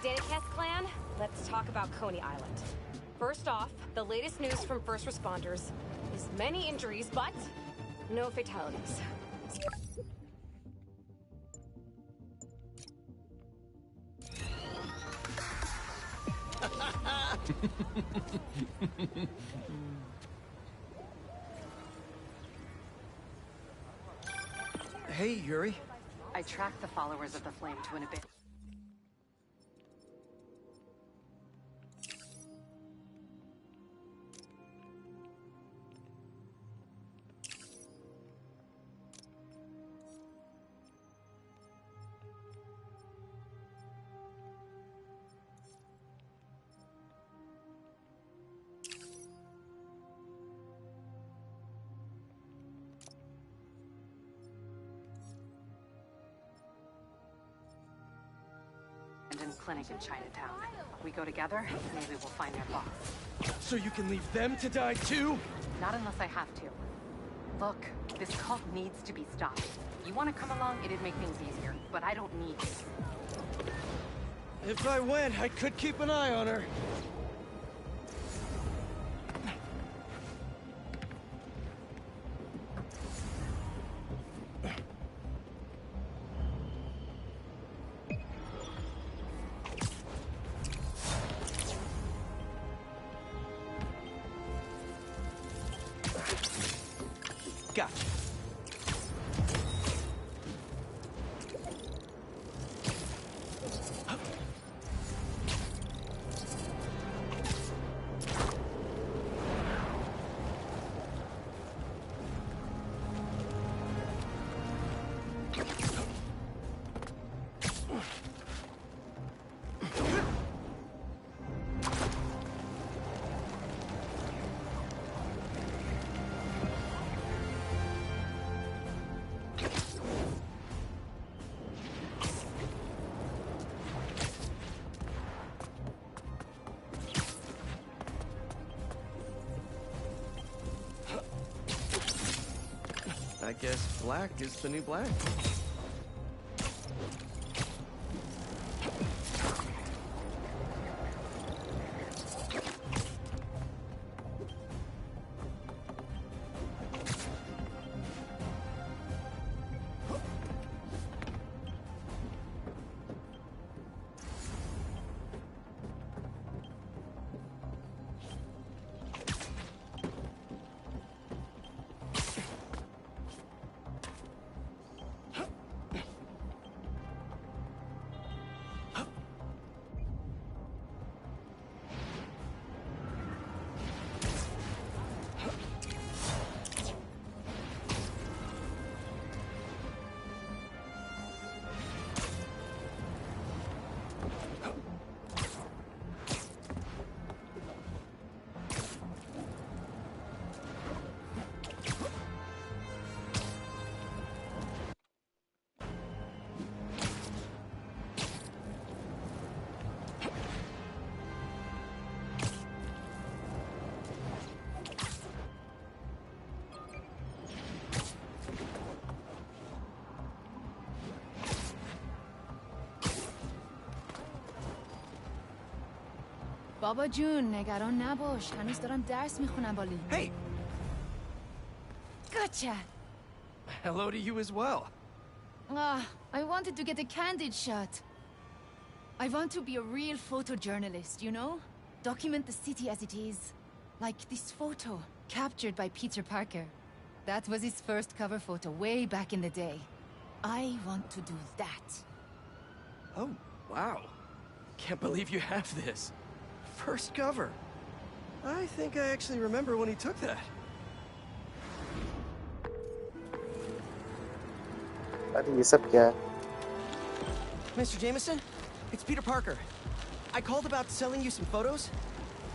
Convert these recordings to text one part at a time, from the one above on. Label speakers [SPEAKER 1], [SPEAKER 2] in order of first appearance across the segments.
[SPEAKER 1] Danikest clan, let's talk about Coney Island. First off, the latest news from first responders is many injuries, but no fatalities.
[SPEAKER 2] Hey, Yuri.
[SPEAKER 3] I tracked the followers of the Flame to an abyss. Clinic in Chinatown. We go together, maybe we'll find their boss.
[SPEAKER 2] So you can leave them to die too?
[SPEAKER 3] Not unless I have to. Look, this cult needs to be stopped. You want to come along, it'd make things easier, but I don't need you.
[SPEAKER 2] If I went, I could keep an eye on her. Gotcha. I guess black is the new black.
[SPEAKER 4] بابا جون نگران نباش هنوز دارم درس میخونم با لیلی.
[SPEAKER 2] Hey!
[SPEAKER 4] Gotcha!
[SPEAKER 2] Hello to you as well.
[SPEAKER 4] I wanted to get a candid shot. I want to be a real photojournalist, you know? Document the city as it is. Like this photo, captured by Peter Parker. That was his first cover photo way back in the day. I want to do that.
[SPEAKER 2] Oh, wow. Can't believe you have this. First cover. I think I actually remember when he took that.
[SPEAKER 5] अरे ये सब क्या है?
[SPEAKER 2] Mr. Jameson, it's Peter Parker. I called about selling you some photos.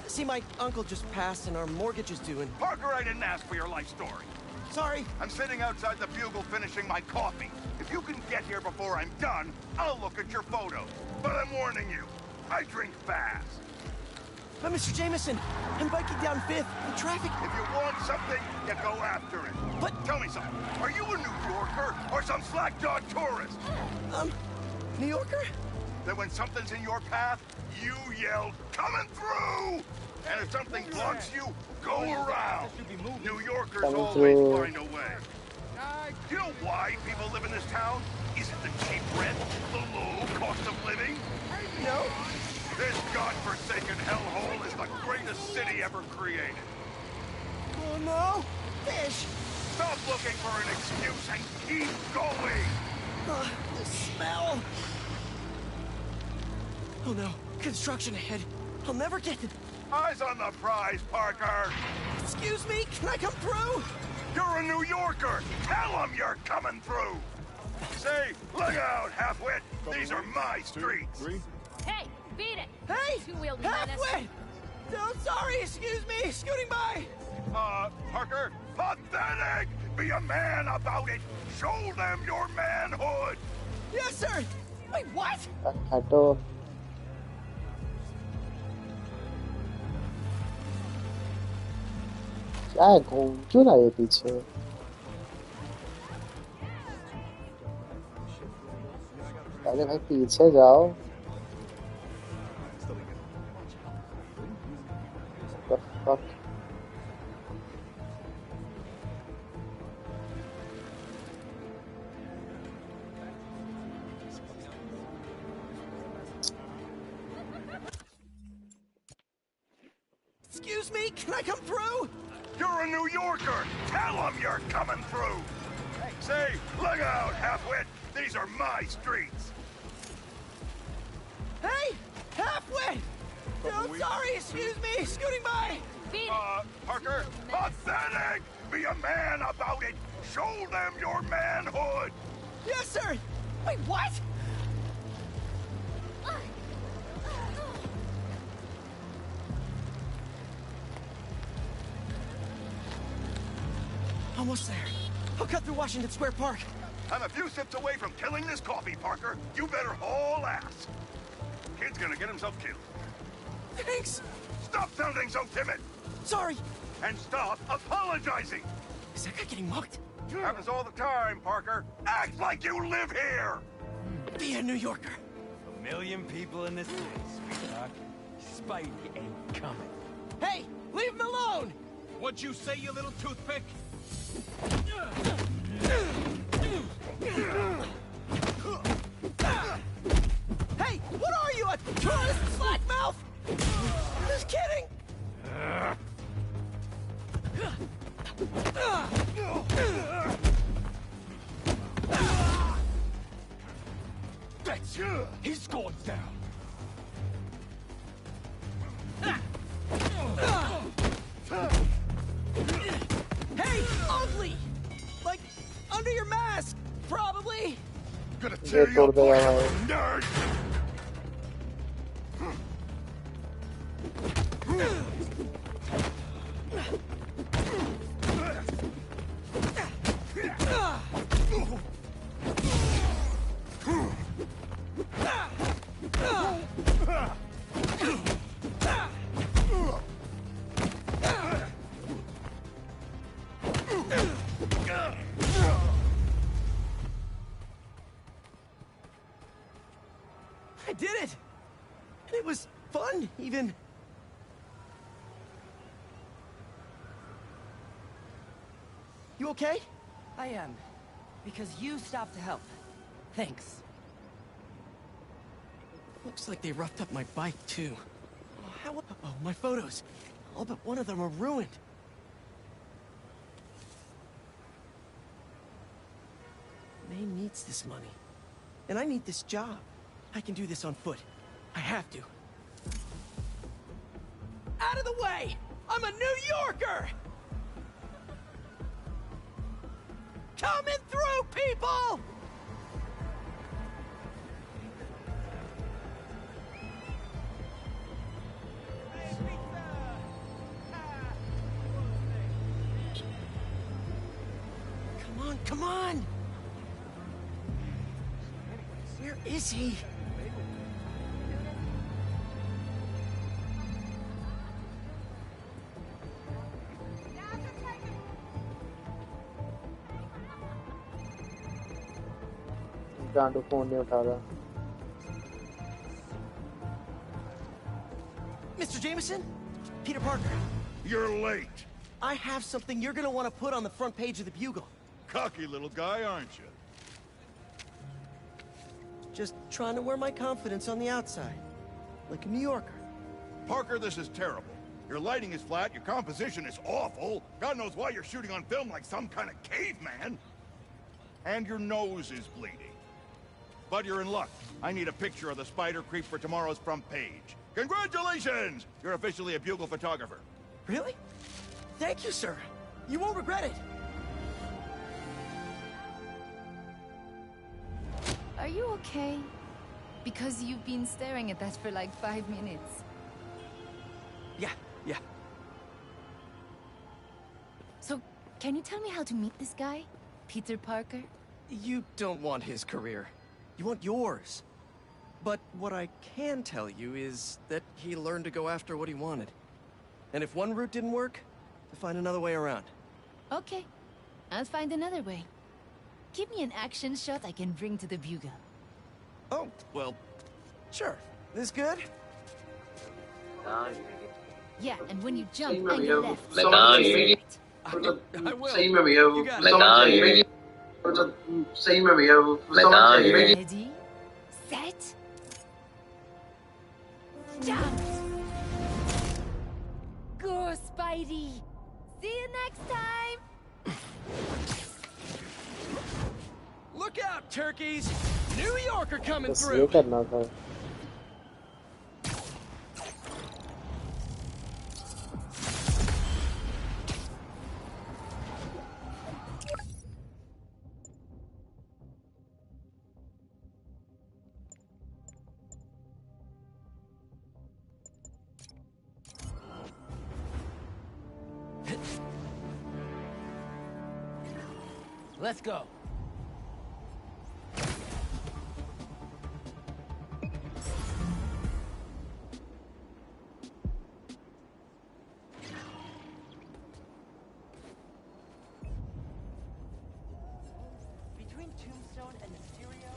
[SPEAKER 2] See, my uncle just passed and our mortgage is due and...
[SPEAKER 6] Parker, I didn't ask for your life story.
[SPEAKER 2] Sorry.
[SPEAKER 6] I'm sitting outside the Bugle finishing my coffee. If you can get here before I'm done, I'll look at your photos. But I'm warning you, I drink fast.
[SPEAKER 2] But Mr. Jameson, I'm biking down 5th. The traffic...
[SPEAKER 6] If you want something, you go after it.
[SPEAKER 2] But...
[SPEAKER 6] Tell me something. Are you a New Yorker or some slack-jawed tourist?
[SPEAKER 2] New Yorker?
[SPEAKER 6] that when something's in your path, you yell, "Coming through!" And if something blocks you, go around. New Yorkers always find a way. You know why people live in this town? Is it the cheap rent? The low cost of living?
[SPEAKER 2] No?
[SPEAKER 6] This godforsaken hellhole is the greatest city ever created.
[SPEAKER 2] Oh no! Fish!
[SPEAKER 6] Stop looking for an excuse and keep going!
[SPEAKER 2] The smell! Oh no, construction ahead. I'll never get it.
[SPEAKER 6] Eyes on the prize, Parker!
[SPEAKER 2] Excuse me, can I come through?
[SPEAKER 6] You're a New Yorker! Tell them you're coming through! Say, look out, halfwit! These are my streets!
[SPEAKER 1] Hey, beat it!
[SPEAKER 2] Hey!
[SPEAKER 1] Two-wheeled menace.
[SPEAKER 2] Halfway! No, sorry, excuse me, scooting by!
[SPEAKER 6] Parker, pathetic! Be a man about it! Show them your manhood!
[SPEAKER 2] Yes, sir! Wait, what?
[SPEAKER 5] हटो क्या है घूम क्यों रहा है ये पीछे अरे भाई पीछे जाओ The fuck?
[SPEAKER 2] Excuse me, can I come through?
[SPEAKER 6] You're a New Yorker! Tell them you're coming through! Say, look out, halfwit! These are my streets!
[SPEAKER 2] Hey! Halfway! No, sorry, excuse me, scooting by!
[SPEAKER 1] Beat it!
[SPEAKER 6] Parker, pathetic! Be a man about it! Show them your manhood!
[SPEAKER 2] Yes, sir! Wait, what? Almost there. I'll cut through Washington Square Park.
[SPEAKER 6] I'm a few sips away from killing this coffee, Parker. You better haul ass. Kid's gonna get himself killed.
[SPEAKER 2] Thanks!
[SPEAKER 6] Stop sounding so timid!
[SPEAKER 2] Sorry!
[SPEAKER 6] And stop apologizing!
[SPEAKER 2] Is that guy getting mugged?
[SPEAKER 6] Happens all the time, Parker. Act like you live here!
[SPEAKER 2] Be a New Yorker.
[SPEAKER 7] A million people in this city, sweetheart. Spidey ain't coming.
[SPEAKER 2] Hey! Leave him alone!
[SPEAKER 7] What'd you say, you little toothpick?
[SPEAKER 2] Hey! What are you, a tourist slackmouth? Just kidding!
[SPEAKER 7] That's you! He's going down!
[SPEAKER 2] Hey! Ugly! Like, under your mask, probably!
[SPEAKER 6] Gonna tear you
[SPEAKER 5] तोड़ देगा
[SPEAKER 6] apart,
[SPEAKER 5] भाई
[SPEAKER 6] nerd!
[SPEAKER 2] I did it! And it was fun, even. You okay?
[SPEAKER 8] I am. Because you stopped to help. Thanks.
[SPEAKER 2] Looks like they roughed up my bike, too. Oh, my photos. All but one of them are ruined. May needs this money. And I need this job. I can do this on foot. I have to. Out of the way! I'm a New Yorker! Coming through, people! Come on, come on! Where is he?
[SPEAKER 5] गांडू phone नहीं उठा रहा
[SPEAKER 2] Jameson? Peter Parker.
[SPEAKER 6] You're late.
[SPEAKER 2] I have something you're gonna want to put on the front page of the Bugle.
[SPEAKER 6] Cocky little guy, aren't you?
[SPEAKER 2] Just trying to wear my confidence on the outside. Like a New Yorker.
[SPEAKER 6] Parker, this is terrible. Your lighting is flat, your composition is awful. God knows why you're shooting on film like some kind of caveman. And your nose is bleeding. But you're in luck. I need a picture of the spider creep for tomorrow's front page. Congratulations! You're officially a Bugle photographer.
[SPEAKER 2] Really? Thank you, sir. You won't regret it.
[SPEAKER 4] Are you okay? Because you've been staring at that for like 5 minutes.
[SPEAKER 2] Yeah.
[SPEAKER 4] So, can you tell me how to meet this guy? Peter Parker?
[SPEAKER 2] You don't want his career. You want yours. But what I can tell you is that he learned to go after what he wanted. And if one route didn't work, to find another way around.
[SPEAKER 4] Okay. I'll find another way. Give me an action shot I can bring to the Bugle.
[SPEAKER 2] Oh, well, sure. This good?
[SPEAKER 4] Yeah, and when you jump,
[SPEAKER 9] Same
[SPEAKER 4] angle
[SPEAKER 9] Romeo.
[SPEAKER 4] left.
[SPEAKER 9] Medallion.
[SPEAKER 2] I will.
[SPEAKER 9] Same Romeo.
[SPEAKER 2] You got it.
[SPEAKER 9] Medallion. Same Romeo. Medallion.
[SPEAKER 4] Ready? Set? Jump! Go, Spidey! See you next time!
[SPEAKER 2] Look out, turkeys! New Yorker coming
[SPEAKER 5] बस ये
[SPEAKER 2] through!
[SPEAKER 5] करना था.
[SPEAKER 8] Let's go. Between Tombstone and Mysterio,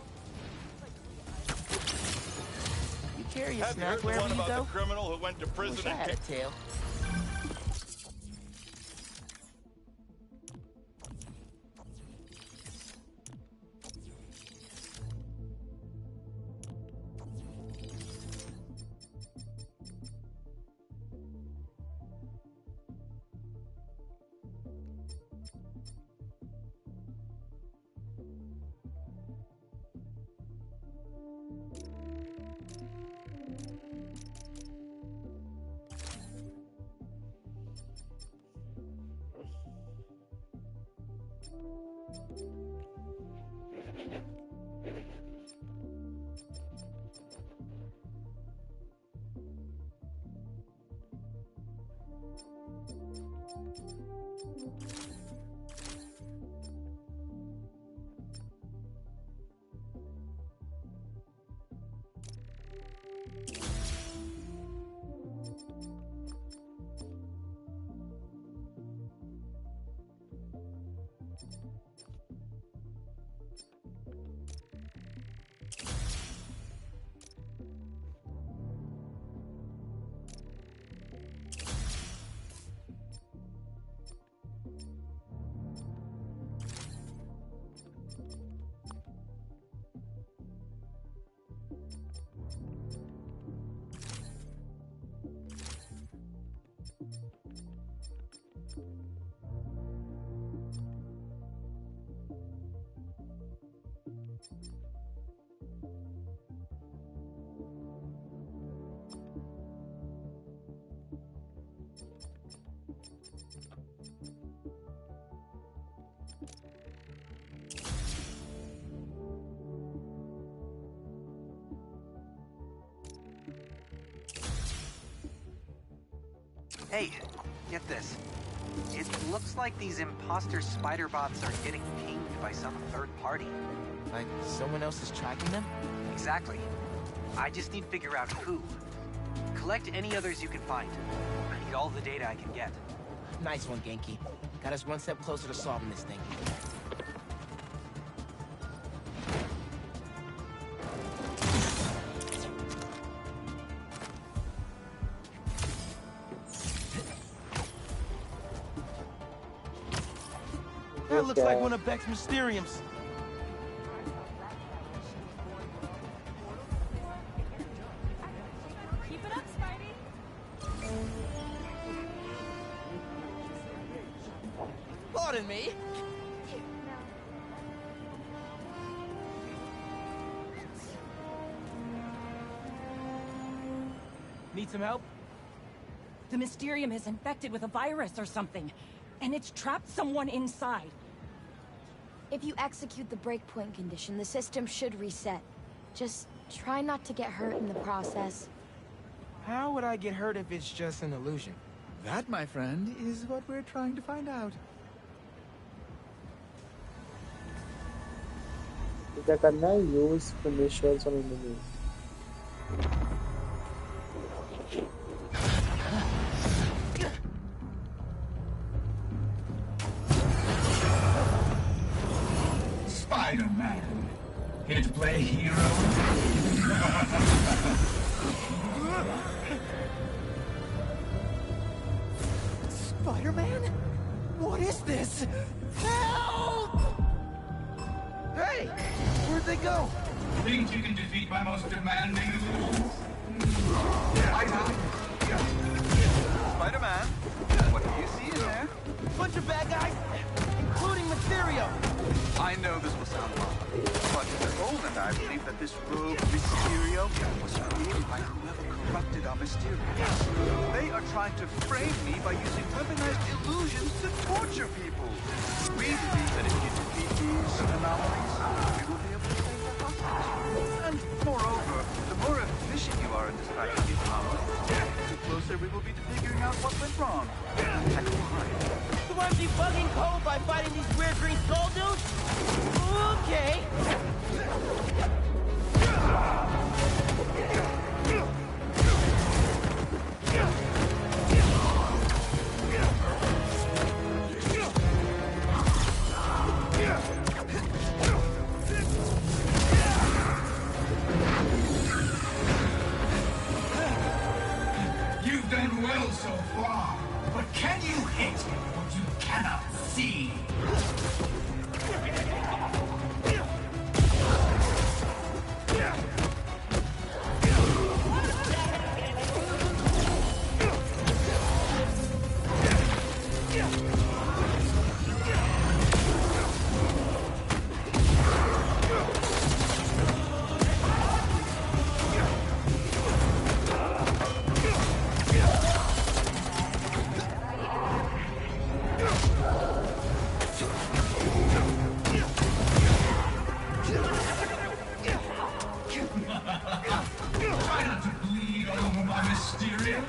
[SPEAKER 8] you carry a
[SPEAKER 6] Have you
[SPEAKER 8] snack
[SPEAKER 6] heard the
[SPEAKER 8] wherever
[SPEAKER 6] one
[SPEAKER 8] you
[SPEAKER 6] about
[SPEAKER 8] go?
[SPEAKER 6] the criminal who went to
[SPEAKER 8] Wish
[SPEAKER 6] prison
[SPEAKER 8] I
[SPEAKER 6] and
[SPEAKER 8] had a tail.
[SPEAKER 10] Hey, get this. It looks like these imposter spider bots are getting pinged by some third party.
[SPEAKER 8] Like someone else is tracking them?
[SPEAKER 10] Exactly. I just need to figure out who. Collect any others you can find. I need all the data I can get.
[SPEAKER 8] Nice one, Genki. Got us one step closer to solving this thing.
[SPEAKER 11] That looks like one of Beck's Mysteriums.
[SPEAKER 12] Keep it up, Spidey.
[SPEAKER 11] Pardon me. Need some help?
[SPEAKER 12] The Mysterium is infected with a virus or something, and it's trapped someone inside.
[SPEAKER 13] If you execute the breakpoint condition, the system should reset. Just try not to get hurt in the process.
[SPEAKER 11] How would I get hurt if it's just an illusion?
[SPEAKER 14] That, my friend, is what we're trying to find out.
[SPEAKER 5] क्या करना है? Use finishers on enemies.
[SPEAKER 15] Spider-Man. Here to play hero?
[SPEAKER 11] Spider-Man? What is this? Help! Hey! Where'd they go?
[SPEAKER 15] Think you can defeat my most demanding elusions?
[SPEAKER 7] Spider-Man, what do you see in there?
[SPEAKER 11] Bunch of bad guys, including Mysterio.
[SPEAKER 7] I know this will sound odd, but at the moment I believe that this rogue Mysterio was created by whoever corrupted our Mysterio. They are trying to frame me by using weaponized illusions to torture people. We believe that if you defeat these anomalies, we will be able to save the hostage. And moreover, the more efficient you are in distracting these anomalies, the closer we will be to figuring out what went wrong. And why.
[SPEAKER 11] So I'm debugging code by fighting these weird green skull dudes? Okay.
[SPEAKER 15] You've done well so far, but can you hit what you cannot see? Try not to bleed all over my Mysterio.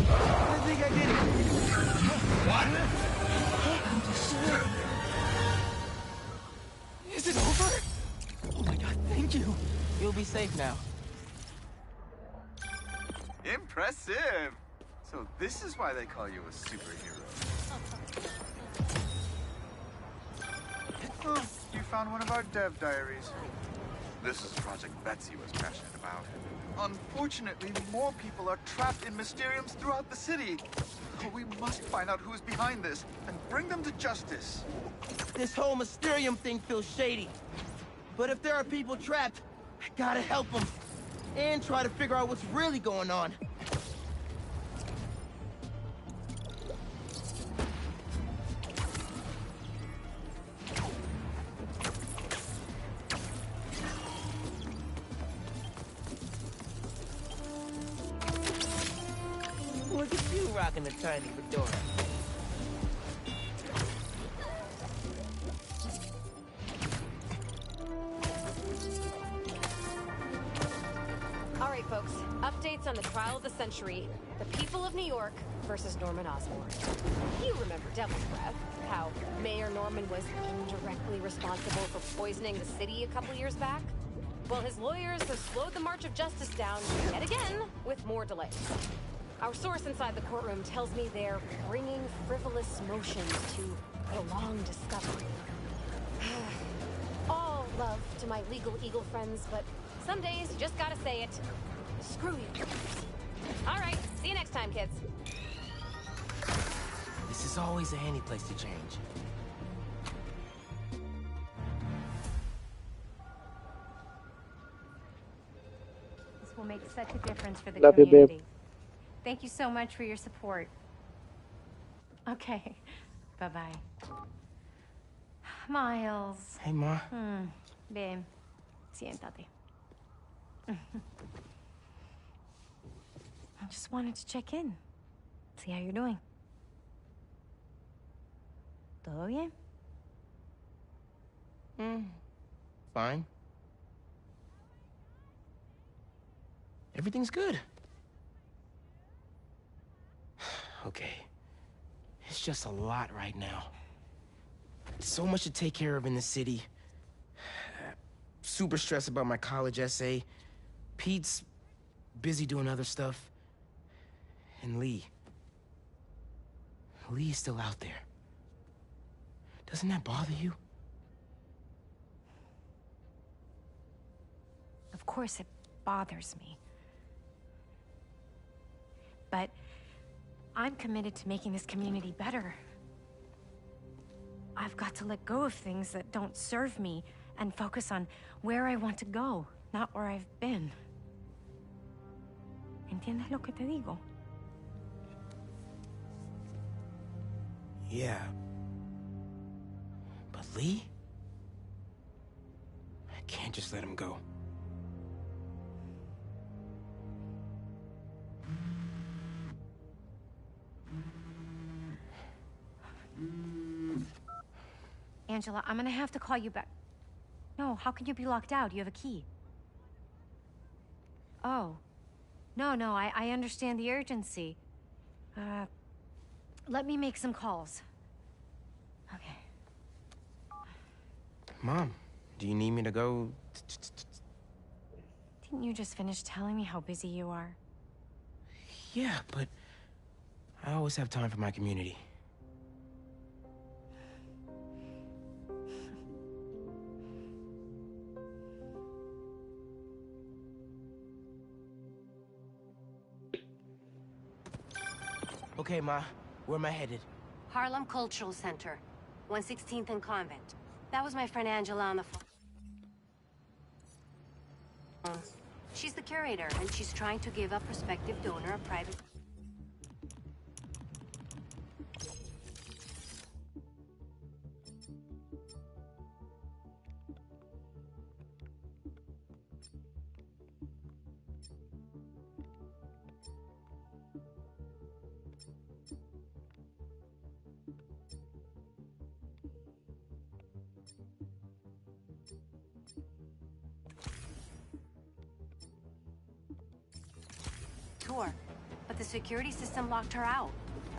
[SPEAKER 11] I think I did it.
[SPEAKER 15] What?
[SPEAKER 11] Is it over? Oh my god, thank you. You'll be safe now.
[SPEAKER 7] Impressive! So this is why they call you a superhero. Oh, you found one of our dev diaries. This is Project Betsy was passionate about. Unfortunately, more people are trapped in Mysteriums throughout the city. So we must find out who's behind this and bring them to justice.
[SPEAKER 11] This whole Mysterium thing feels shady. But if there are people trapped, I gotta help them. And try to figure out what's really going on. Look at you rocking the tiny fedora.
[SPEAKER 1] All right, folks. Updates on the trial of the century. The people of New York versus Norman Osborn. You remember Devil's Breath, how Mayor Norman was indirectly responsible for poisoning the city a couple years back? Well, his lawyers have slowed the march of justice down yet again with more delays. Our source inside the courtroom tells me they're bringing frivolous motions to prolong discovery. All love to my legal eagle friends, but some days you just gotta say it. Screw you. All right, see you next time, kids.
[SPEAKER 16] This is always a handy place to change.
[SPEAKER 17] This will make such a difference for the
[SPEAKER 5] Love you,
[SPEAKER 17] community.
[SPEAKER 5] babe.
[SPEAKER 17] Thank you so much for your support. Okay, bye-bye. Miles.
[SPEAKER 16] Hey, Ma.
[SPEAKER 17] Ven, siéntate. I just wanted to check in. See how you're doing. ¿Todo bien?
[SPEAKER 16] Fine. Everything's good. Okay. It's just a lot right now. So much to take care of in the city. Super stressed about my college essay. Pete's busy doing other stuff. And Lee. Lee's still out there. Doesn't that bother you?
[SPEAKER 17] Of course it bothers me. But I'm committed to making this community better. I've got to let go of things that don't serve me and focus on where I want to go, not where I've been. ¿Entiendes lo que te digo?
[SPEAKER 16] Yeah. But Lee? I can't just let him go.
[SPEAKER 17] Angela, I'm gonna have to call you back. No, how can you be locked out? You have a key. Oh. No, I understand the urgency. Let me make some calls. Okay.
[SPEAKER 16] Mom, do you need me to go?
[SPEAKER 17] Didn't you just finish telling me how busy you are?
[SPEAKER 16] Yeah, but I always have time for my community. Okay, Ma. Where am I headed?
[SPEAKER 18] Harlem Cultural Center, 116th and Convent. That was my friend Angela on the phone. She's the curator, and she's trying to give a prospective donor a private... tour, but the security system locked her out.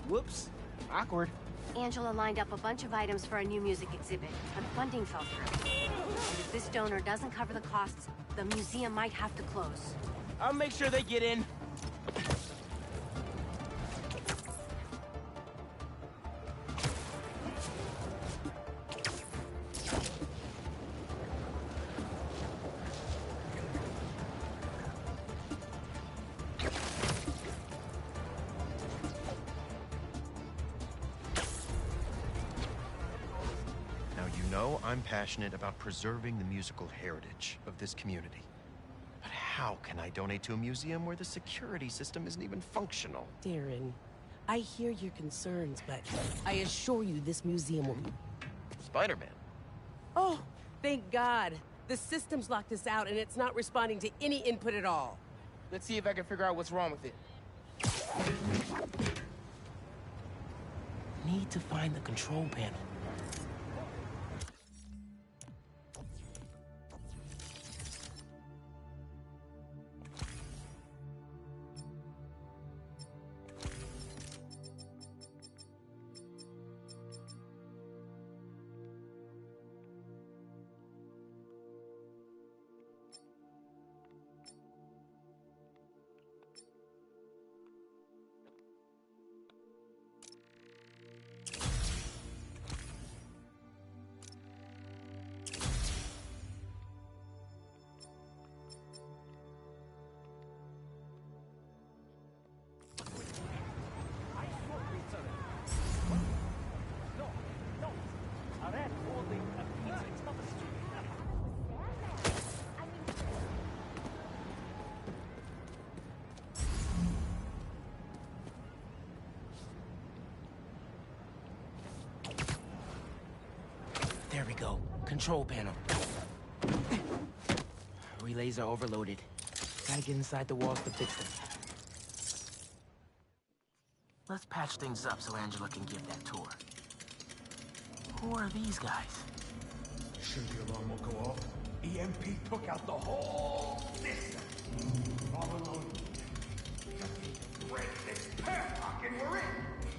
[SPEAKER 16] Whoops. Awkward.
[SPEAKER 18] Angela lined up a bunch of items for a new music exhibit, but funding fell through. And if this donor doesn't cover the costs, the museum might have to close.
[SPEAKER 16] I'll make sure they get in.
[SPEAKER 19] I'm passionate about preserving the musical heritage of this community. But how can I donate to a museum where the security system isn't even functional?
[SPEAKER 20] Darren, I hear your concerns, but I assure you this museum will...
[SPEAKER 19] Spider-Man.
[SPEAKER 20] Oh, thank God. The system's locked us out and it's not responding to any input at all.
[SPEAKER 16] Let's see if I can figure out what's wrong with it. Need to find the control panel. There we go. Control panel. Relays are overloaded. Gotta get inside the walls to fix them. Let's patch things up so Angela can give that tour. Who are these guys?
[SPEAKER 15] Sure the alarm won't go off? EMP took out the whole system. All alone. Just break this padlock and we're in.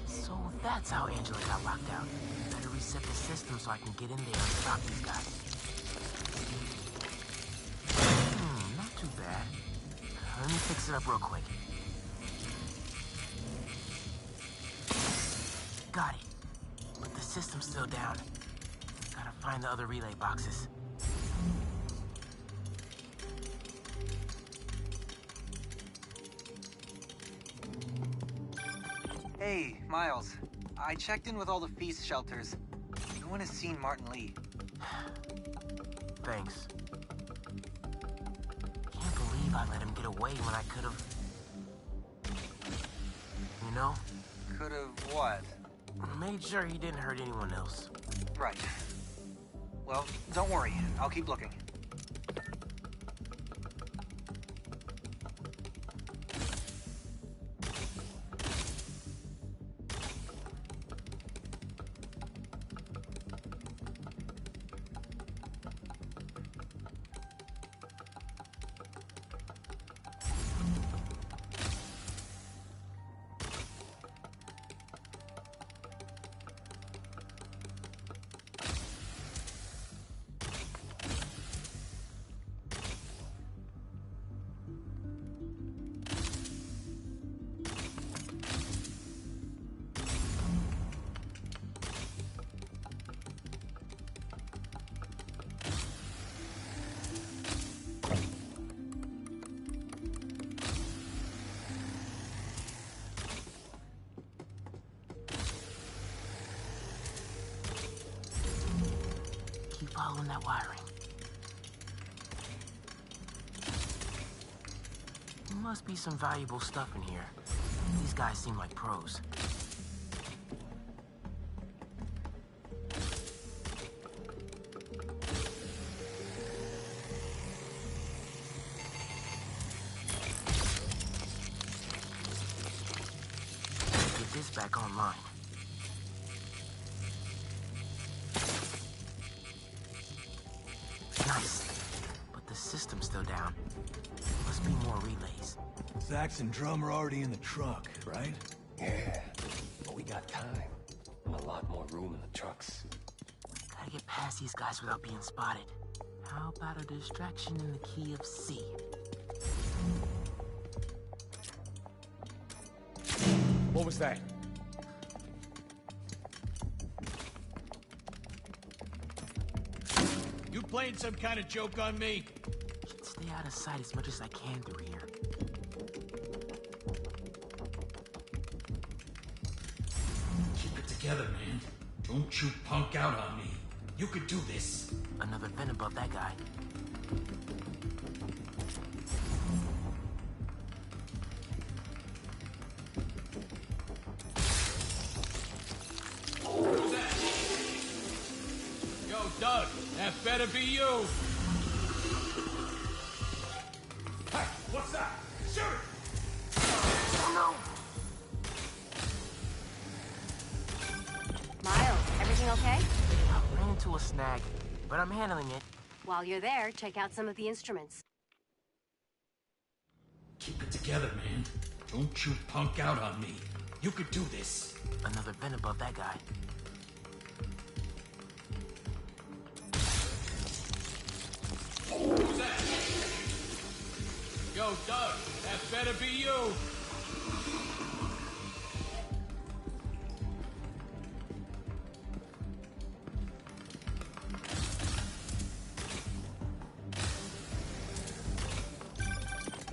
[SPEAKER 16] So that's how Angela got locked out. Better reset the system so I can get in there and stop these guys. Not too bad. Let me fix it up real quick. Got it. But the system's still down. Gotta find the other relay boxes.
[SPEAKER 10] Hey, Miles. I checked in with all the feast shelters. No one has seen Martin Lee.
[SPEAKER 16] Thanks. Can't believe I let him get away when I could've... You know?
[SPEAKER 10] Could've what?
[SPEAKER 16] Made sure he didn't hurt anyone else.
[SPEAKER 10] Right. Well, don't worry. I'll keep looking.
[SPEAKER 16] Following that wiring. There must be some valuable stuff in here. These guys seem like pros. Get this back online. Nice. But the system's still down. Must be more relays.
[SPEAKER 15] Sax and drum are already in the truck, right?
[SPEAKER 21] Yeah, but we got time. And a lot more room in the trucks.
[SPEAKER 16] Gotta get past these guys without being spotted. How about a distraction in the key of C?
[SPEAKER 21] What was that?
[SPEAKER 15] You playing some kind of joke on me?
[SPEAKER 16] Should stay out of sight as much as I can through here.
[SPEAKER 15] Keep it together, man. Don't you punk out on me. You could do this.
[SPEAKER 16] Another vent above that guy.
[SPEAKER 15] Who's that? Yo, Doug, that better be you. Hey, what's that? Shoot it!
[SPEAKER 16] Oh
[SPEAKER 18] no! Miles, everything okay?
[SPEAKER 16] I ran into a snag, but I'm handling it.
[SPEAKER 18] While you're there, check out some of the instruments.
[SPEAKER 15] Keep it together, man. Don't you punk out on me. You could do this.
[SPEAKER 16] Another vent above that guy.
[SPEAKER 15] Who's that? Yo, Doug, that better be you.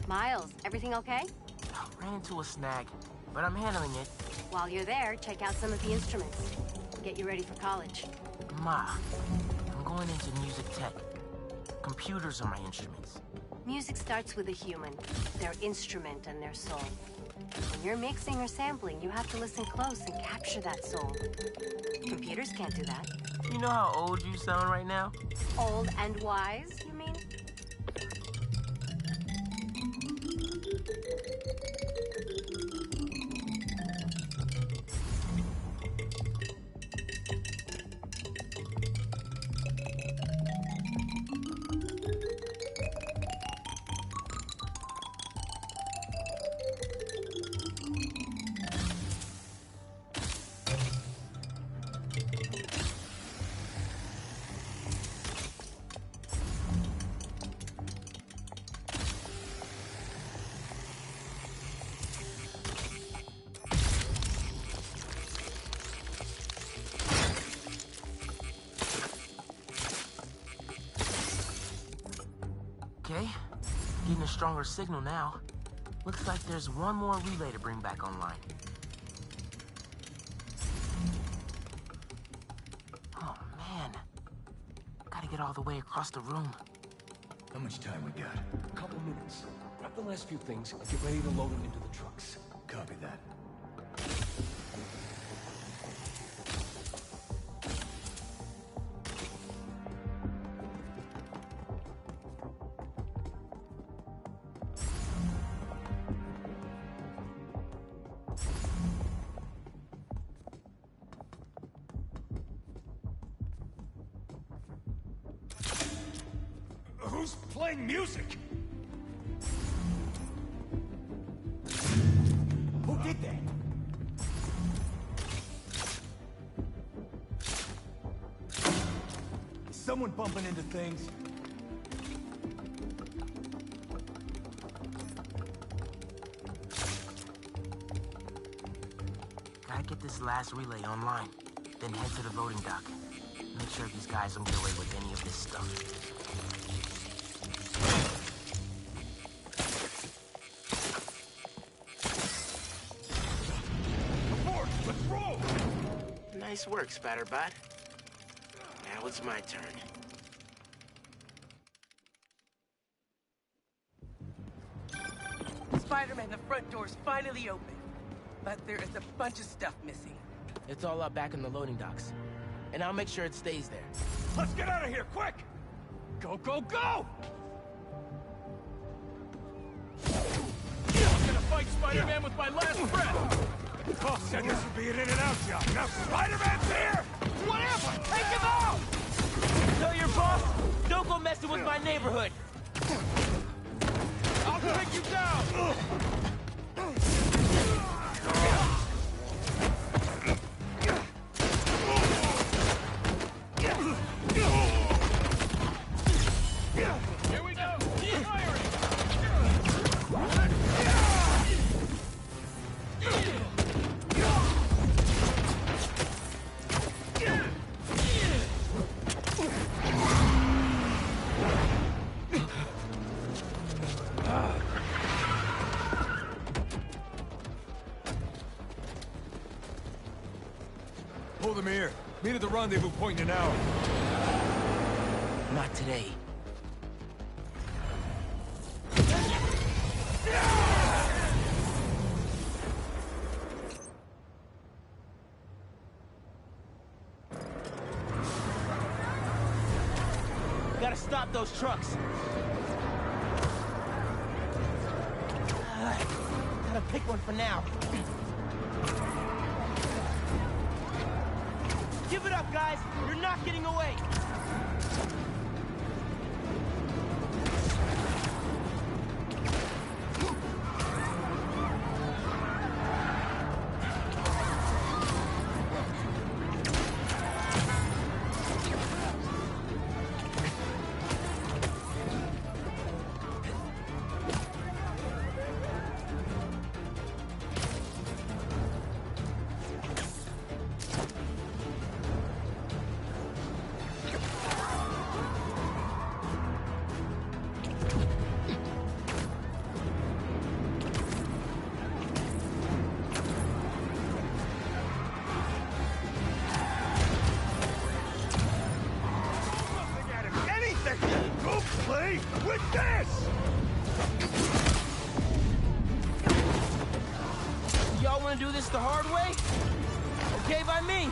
[SPEAKER 18] Miles, everything okay?
[SPEAKER 16] I ran into a snag, but I'm handling it.
[SPEAKER 18] While you're there, check out some of the instruments. Get you ready for college.
[SPEAKER 16] Ma, I'm going into music tech. Computers are my instruments.
[SPEAKER 18] Music starts with a human, their instrument and their soul. When you're mixing or sampling, you have to listen close and capture that soul. Computers can't do that.
[SPEAKER 16] You know how old you sound right now?
[SPEAKER 18] Old and wise, you mean?
[SPEAKER 16] Okay, getting a stronger signal now. Looks like there's one more relay to bring back online. Oh, man. Gotta get all the way across the room.
[SPEAKER 21] How much time we got? A couple minutes. Grab the last few things and get ready to load them into the trucks. Copy that.
[SPEAKER 15] Who's playing music? Who did that? Is someone bumping into things?
[SPEAKER 16] Gotta get this last relay online, then head to the loading dock. Make sure these guys don't get away with any of this stuff. Nice work, Spatterbot. Now it's my turn.
[SPEAKER 20] Spider-Man, the front door's finally open. But there is a bunch of stuff missing.
[SPEAKER 16] It's all up back in the loading docks. And I'll make sure it stays there.
[SPEAKER 15] Let's get out of here, quick! Go, go, go! I'm gonna fight Spider-Man with my last breath! Boss said this would be an in-and-out job. Now Spider-Man's here! Whatever! Take him out!
[SPEAKER 16] Tell your boss, don't go messing with my neighborhood!
[SPEAKER 15] I'll take you down!
[SPEAKER 20] Here we go! Firing!
[SPEAKER 15] Hold him here. Meet at the rendezvous point in an hour.
[SPEAKER 16] Not today. Gotta stop those trucks. Gotta pick one for now. Give it up, guys! You're not getting away!
[SPEAKER 15] Play with this!
[SPEAKER 11] wanna do this the hard way? Okay by me.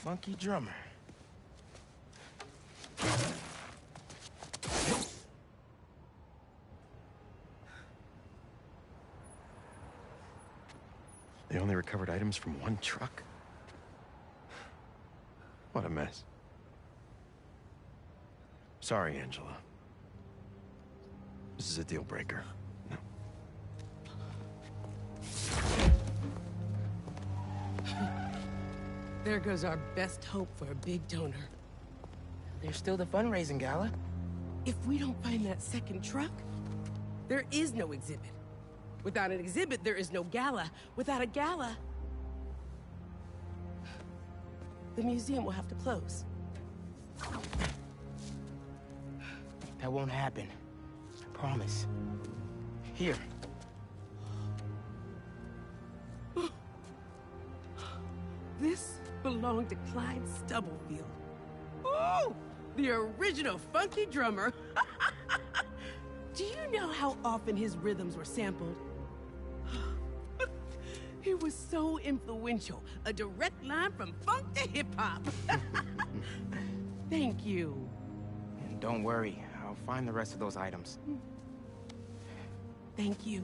[SPEAKER 16] Funky drummer.
[SPEAKER 19] They only recovered items from one truck? What a mess. Sorry, Angela. This is a deal breaker. No.
[SPEAKER 20] There goes our best hope for a big donor.
[SPEAKER 16] There's still the fundraising gala.
[SPEAKER 20] If we don't find that second truck, there is no exhibit. Without an exhibit, there is no gala. Without a gala, the museum will have to close.
[SPEAKER 16] That won't happen. I promise. Here.
[SPEAKER 20] This belonged to Clyde Stubblefield. Oh, the original funky drummer. Do you know how often his rhythms were sampled? He was so influential, a direct line from funk to hip-hop. Thank you.
[SPEAKER 16] And don't worry, I'll find the rest of those items.
[SPEAKER 20] Thank you.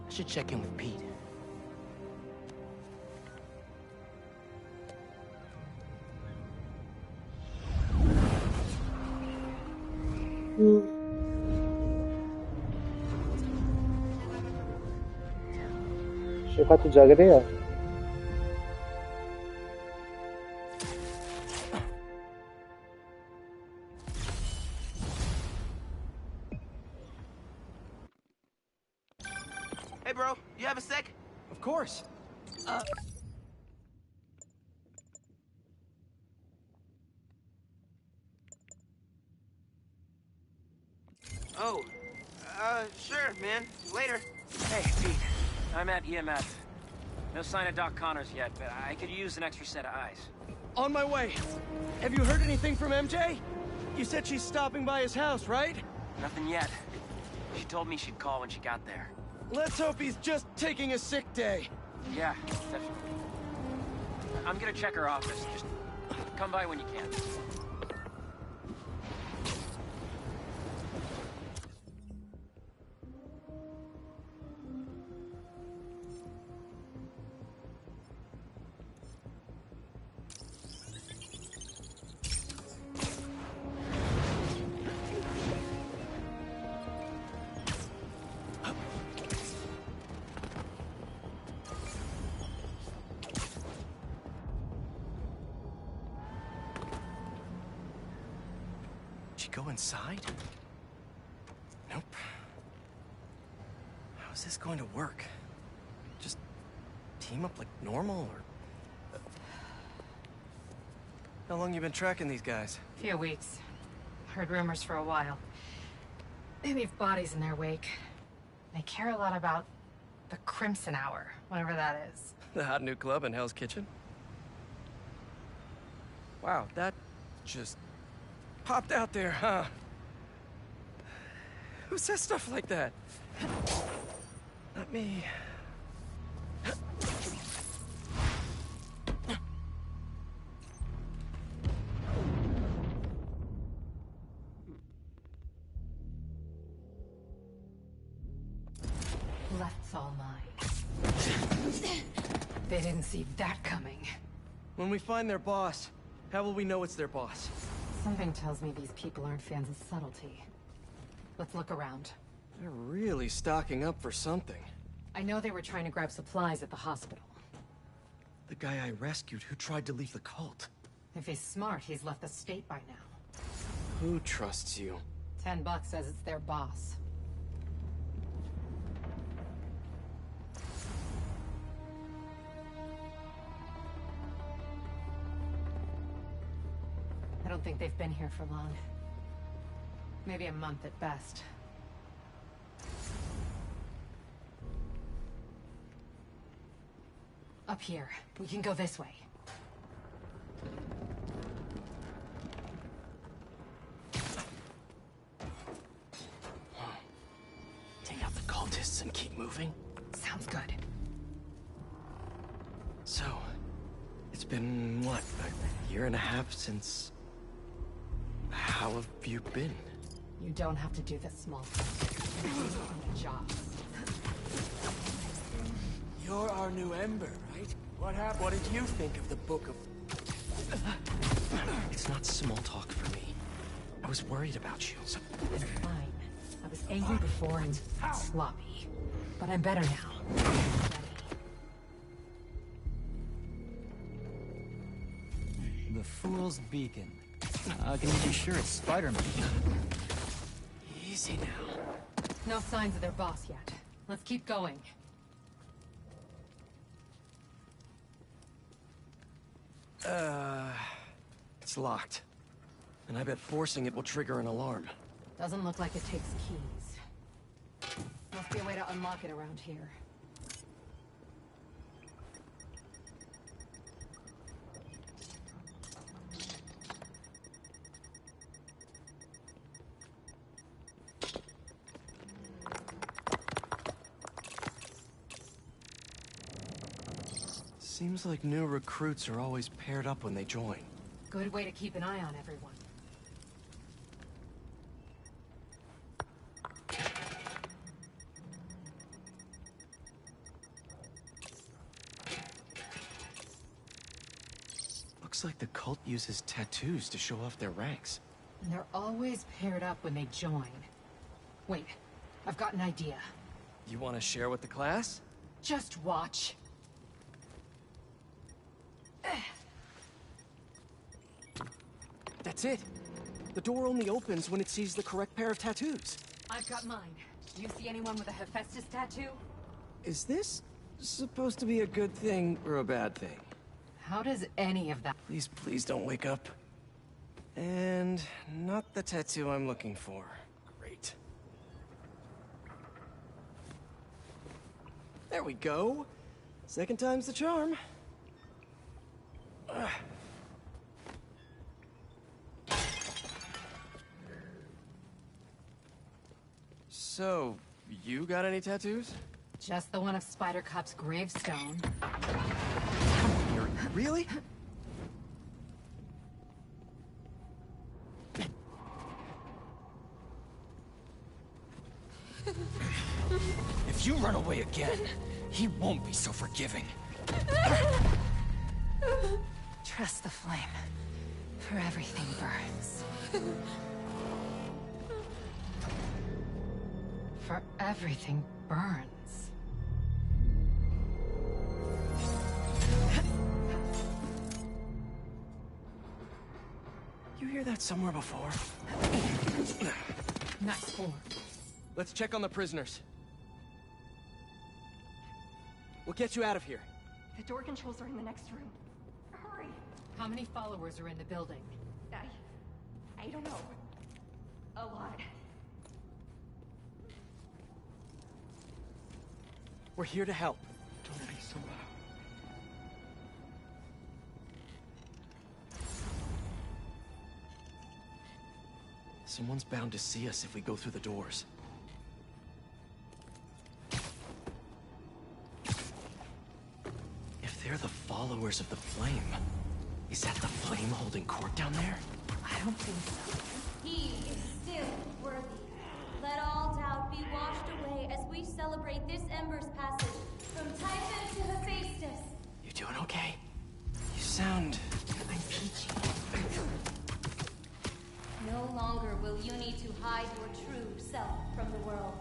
[SPEAKER 16] I should check in with Pete.
[SPEAKER 5] शिफा तू जाग रही है?
[SPEAKER 11] Hey, bro, you have a sec?
[SPEAKER 2] Of course.
[SPEAKER 11] Oh, sure, man. Later.
[SPEAKER 10] Hey, Pete. I'm at EMF. No sign of Doc Connors yet, but I could use an extra set of eyes.
[SPEAKER 2] On my way. Have you heard anything from MJ? You said she's stopping by his house, right?
[SPEAKER 10] Nothing yet. She told me she'd call when she got there.
[SPEAKER 2] Let's hope he's just taking a sick day.
[SPEAKER 10] Yeah, definitely. I'm gonna check her office. Just come by when you can.
[SPEAKER 2] Go inside? Nope. How's this going to work? Just team up like normal, or... How long you been tracking these guys?
[SPEAKER 3] Few weeks. Heard rumors for a while. They leave bodies in their wake. They care a lot about the Crimson Hour, whatever that is.
[SPEAKER 2] The hot new club in Hell's Kitchen? Wow, that just... popped out there, huh? Who says stuff like that? Not me.
[SPEAKER 3] Left's all mine. They didn't see that coming.
[SPEAKER 2] When we find their boss, how will we know it's their boss?
[SPEAKER 3] Something tells me these people aren't fans of subtlety. Let's look around.
[SPEAKER 2] They're really stocking up for something.
[SPEAKER 3] I know they were trying to grab supplies at the hospital.
[SPEAKER 2] The guy I rescued who tried to leave the cult.
[SPEAKER 3] If he's smart, he's left the state by now.
[SPEAKER 2] Who trusts you?
[SPEAKER 3] $10 says it's their boss. I don't think they've been here for long. Maybe a month at best. Up here. We can go this way.
[SPEAKER 16] Take out the cultists and keep moving?
[SPEAKER 3] Sounds good.
[SPEAKER 2] So, it's been, what, a year and a half since... How have you been?
[SPEAKER 3] You don't have to do this small job.
[SPEAKER 16] You're our new Ember, right? What happened? What did you think of the Book of...
[SPEAKER 2] It's not small talk for me. I was worried about you. So...
[SPEAKER 3] It's fine. I was angry before and sloppy. But I'm better now.
[SPEAKER 8] The Fool's Beacon. Can you be sure it's Spider-Man?
[SPEAKER 16] Easy now.
[SPEAKER 3] No signs of their boss yet. Let's keep going.
[SPEAKER 2] It's locked. And I bet forcing it will trigger an alarm.
[SPEAKER 3] Doesn't look like it takes keys. Must be a way to unlock it around here.
[SPEAKER 2] Seems like new recruits are always paired up when they join.
[SPEAKER 3] Good way to keep an eye on everyone.
[SPEAKER 2] Looks like the cult uses tattoos to show off their ranks.
[SPEAKER 3] And they're always paired up when they join. Wait, I've got an idea.
[SPEAKER 2] You want to share with the class?
[SPEAKER 3] Just watch.
[SPEAKER 2] That's it. The door only opens when it sees the correct pair of tattoos.
[SPEAKER 3] I've got mine. Do you see anyone with a Hephaestus tattoo?
[SPEAKER 2] Is this supposed to be a good thing or a bad thing?
[SPEAKER 3] How does any of that...
[SPEAKER 2] Please don't wake up. And not the tattoo I'm looking for. Great. There we go. Second time's the charm. So, you got any tattoos?
[SPEAKER 3] Just the one of Spider Cop's gravestone.
[SPEAKER 2] Really?
[SPEAKER 21] If you run away again, he won't be so forgiving.
[SPEAKER 3] Trust the flame, for everything burns. For everything burns.
[SPEAKER 2] You hear that somewhere before?
[SPEAKER 3] Nice form.
[SPEAKER 2] Let's check on the prisoners. We'll get you out of here.
[SPEAKER 17] The door controls are in the next room. Hurry!
[SPEAKER 3] How many followers are in the building?
[SPEAKER 17] I don't know. A lot.
[SPEAKER 2] We're here to help.
[SPEAKER 21] Don't be so loud.
[SPEAKER 2] Someone's bound to see us if we go through the doors. If they're the followers of the flame, is that the flame holding court down there?
[SPEAKER 3] I don't think so.
[SPEAKER 9] He is still worthy. Let all doubt be washed away as we celebrate this Ember's passage from Typhon to Hephaestus.
[SPEAKER 2] You doing okay? You sound...
[SPEAKER 3] I'm peachy.
[SPEAKER 9] No longer will you need to hide your true self from the world.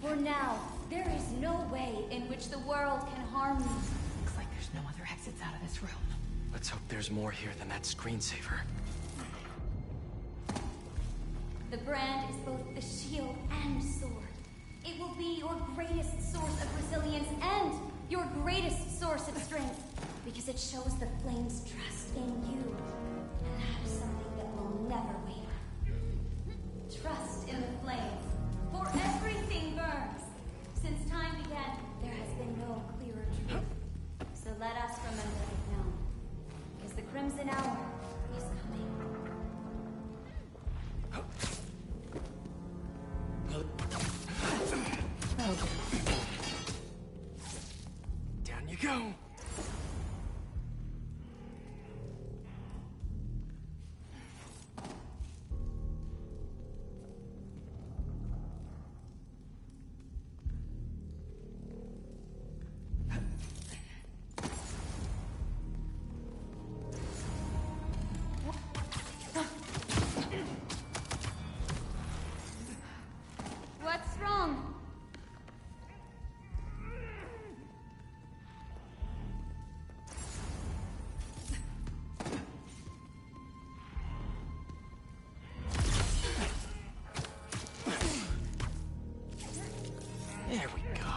[SPEAKER 9] For now, there is no way in which the world can harm you.
[SPEAKER 3] Looks like there's no other exits out of this room.
[SPEAKER 2] Let's hope there's more here than that screensaver.
[SPEAKER 9] The brand is both the shield and sword. It will be your greatest source of resilience and your greatest source of strength, because it shows the flame's trust in you. And that is something that will never waver. Trust in the flames, for everything burns. Since time began, there has been no clearer truth. So let us remember it now, because the Crimson Hour is coming.
[SPEAKER 2] Down you go.
[SPEAKER 9] What's wrong?
[SPEAKER 2] There we go.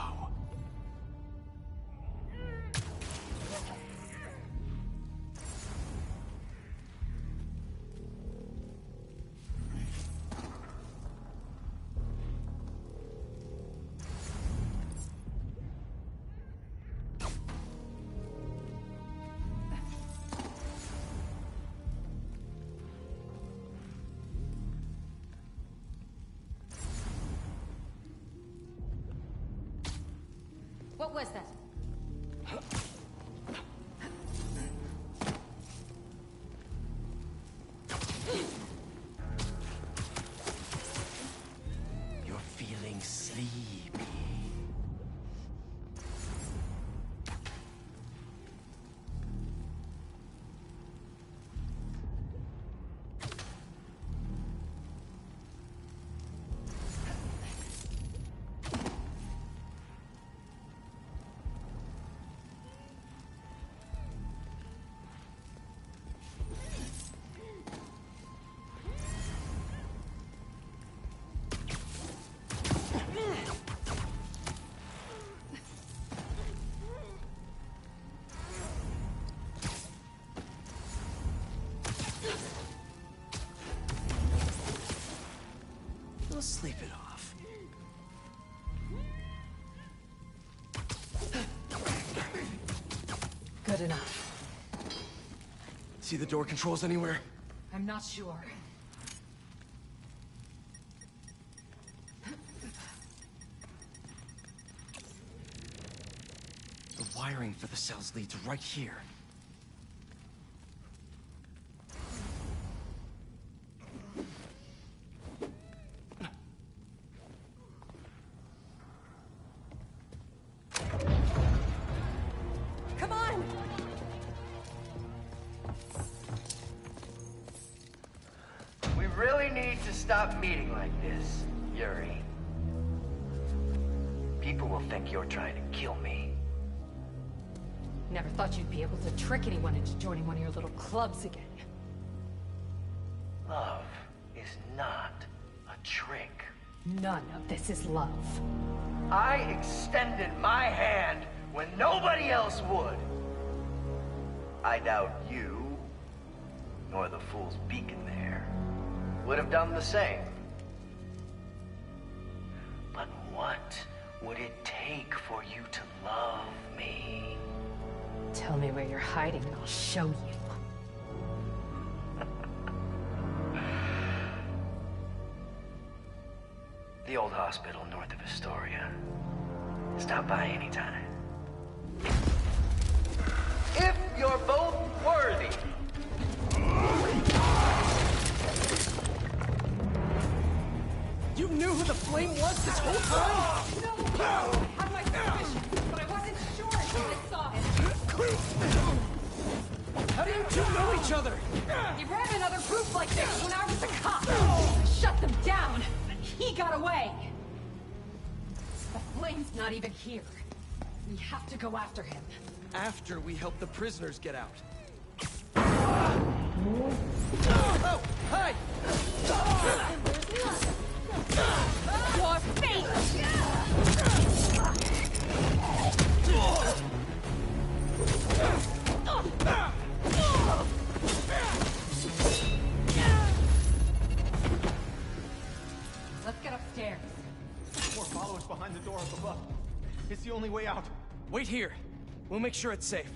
[SPEAKER 9] What was that?
[SPEAKER 2] You're feeling sleepy. We'll sleep it off.
[SPEAKER 3] Good enough.
[SPEAKER 2] See the door controls anywhere?
[SPEAKER 3] I'm not sure.
[SPEAKER 2] The wiring for the cells leads right here.
[SPEAKER 3] Come on!
[SPEAKER 4] We really need to stop meeting like this, Yuri. People will think you're trying to kill me.
[SPEAKER 3] Never thought you'd be able to trick anyone into joining one of your little clubs again.
[SPEAKER 4] Love is not a trick.
[SPEAKER 3] None of this is love.
[SPEAKER 4] I extended my hand when nobody else would. I doubt you, nor the fool's beacon there, would have done the same. But what would it take for you to love me?
[SPEAKER 3] Tell me where you're hiding and I'll show you.
[SPEAKER 4] The old hospital north of Astoria. Stop by anytime. If you're both worthy.
[SPEAKER 2] You knew who the Flame was this whole time?
[SPEAKER 3] No! Had my suspicions, but I wasn't sure until I saw him.
[SPEAKER 2] How do you two know each other?
[SPEAKER 3] He ran another group like this when I was a cop. I shut them down, and he got away. The Flame's not even here. We have to go after him.
[SPEAKER 2] After we help the prisoners get out. Oh, hi!
[SPEAKER 3] Your fate! Let's get upstairs.
[SPEAKER 7] More followers behind the door up above. It's the only way out.
[SPEAKER 2] Wait here. We'll make sure it's safe.